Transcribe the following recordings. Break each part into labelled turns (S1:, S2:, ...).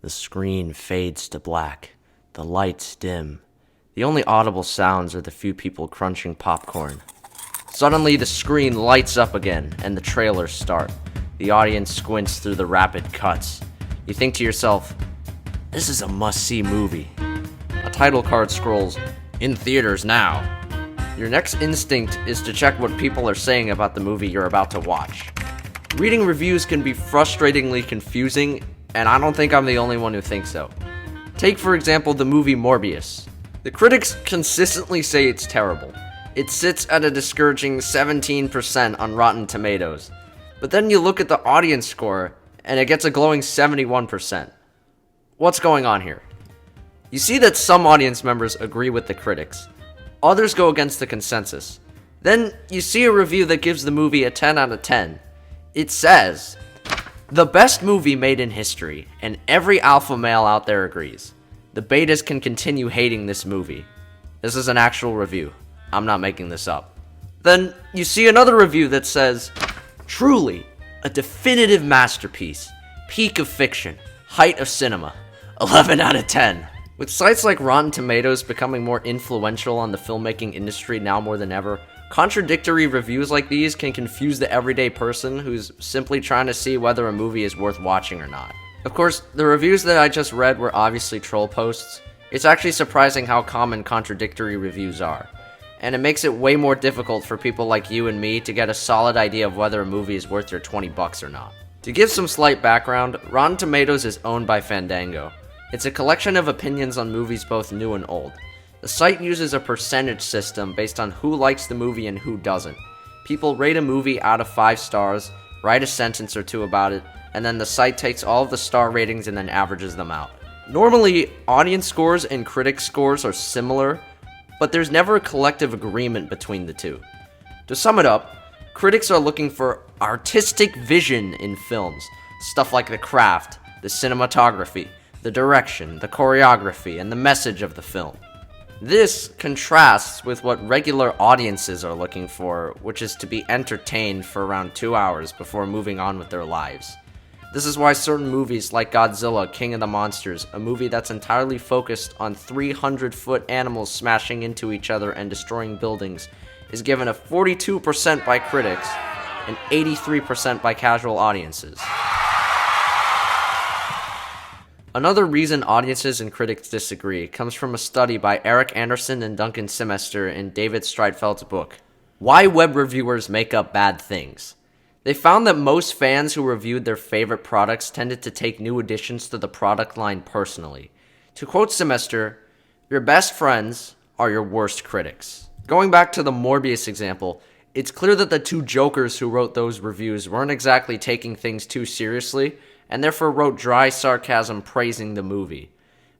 S1: The screen fades to black. The lights dim. The only audible sounds are the few people crunching popcorn. Suddenly, the screen lights up again, and the trailers start. The audience squints through the rapid cuts. You think to yourself, this is a must-see movie. A title card scrolls, in theaters now. Your next instinct is to check what people are saying about the movie you're about to watch. Reading reviews can be frustratingly confusing, and I don't think I'm the only one who thinks so. Take, for example, the movie Morbius. The critics consistently say it's terrible. It sits at a discouraging 17% on Rotten Tomatoes. But then you look at the audience score, and it gets a glowing 71%. What's going on here? You see that some audience members agree with the critics. Others go against the consensus. Then you see a review that gives the movie a 10 out of 10. It says, the best movie made in history, and every alpha male out there agrees. The betas can continue hating this movie. This is an actual review. I'm not making this up. Then you see another review that says, truly, a definitive masterpiece, peak of fiction, height of cinema, 11 out of 10. With sites like Rotten Tomatoes becoming more influential on the filmmaking industry now more than ever, contradictory reviews like these can confuse the everyday person who's simply trying to see whether a movie is worth watching or not. Of course, the reviews that I just read were obviously troll posts. It's actually surprising how common contradictory reviews are, and it makes it way more difficult for people like you and me to get a solid idea of whether a movie is worth your $20 or not. To give some slight background, Rotten Tomatoes is owned by Fandango. It's a collection of opinions on movies both new and old. The site uses a percentage system based on who likes the movie and who doesn't. People rate a movie out of 5 stars, write a sentence or two about it, and then the site takes all of the star ratings and then averages them out. Normally, audience scores and critic scores are similar, but there's never a collective agreement between the two. To sum it up, critics are looking for artistic vision in films, stuff like the craft, the cinematography, the direction, the choreography, and the message of the film. This contrasts with what regular audiences are looking for, which is to be entertained for around 2 hours before moving on with their lives. This is why certain movies like Godzilla, King of the Monsters, a movie that's entirely focused on 300-foot animals smashing into each other and destroying buildings, is given a 42% by critics and 83% by casual audiences. Another reason audiences and critics disagree comes from a study by Eric Anderson and Duncan Semester in David Streitfeld's book, Why Web Reviewers Make Up Bad Things. They found that most fans who reviewed their favorite products tended to take new additions to the product line personally. To quote Semester, your best friends are your worst critics. Going back to the Morbius example, it's clear that the two jokers who wrote those reviews weren't exactly taking things too seriously, and therefore wrote dry sarcasm praising the movie.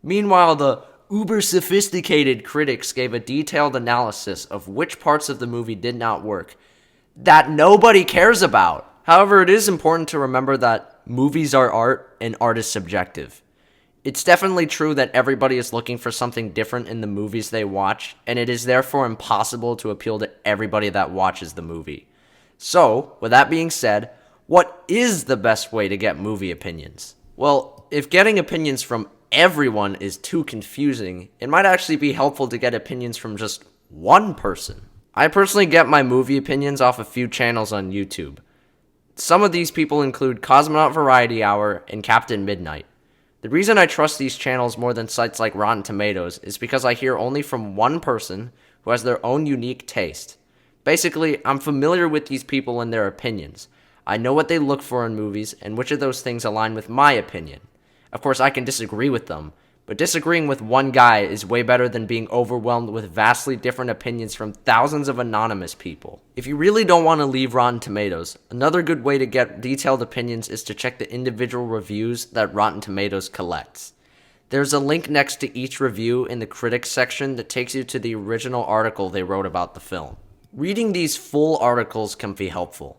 S1: Meanwhile, the uber-sophisticated critics gave a detailed analysis of which parts of the movie did not work, that nobody cares about. However, it is important to remember that movies are art, and art is subjective. It's definitely true that everybody is looking for something different in the movies they watch, and it is therefore impossible to appeal to everybody that watches the movie. So, with that being said, what is the best way to get movie opinions? Well, if getting opinions from everyone is too confusing, it might actually be helpful to get opinions from just one person. I personally get my movie opinions off a few channels on YouTube. Some of these people include Cosmonaut Variety Hour and Captain Midnight. The reason I trust these channels more than sites like Rotten Tomatoes is because I hear only from one person who has their own unique taste. Basically, I'm familiar with these people and their opinions. I know what they look for in movies and which of those things align with my opinion. Of course, I can disagree with them, but disagreeing with one guy is way better than being overwhelmed with vastly different opinions from thousands of anonymous people. If you really don't want to leave Rotten Tomatoes, another good way to get detailed opinions is to check the individual reviews that Rotten Tomatoes collects. There's a link next to each review in the critics section that takes you to the original article they wrote about the film. Reading these full articles can be helpful.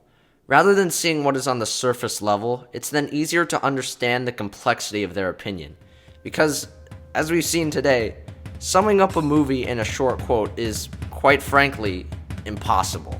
S1: Rather than seeing what is on the surface level, it's then easier to understand the complexity of their opinion. Because, as we've seen today, summing up a movie in a short quote is, quite frankly, impossible.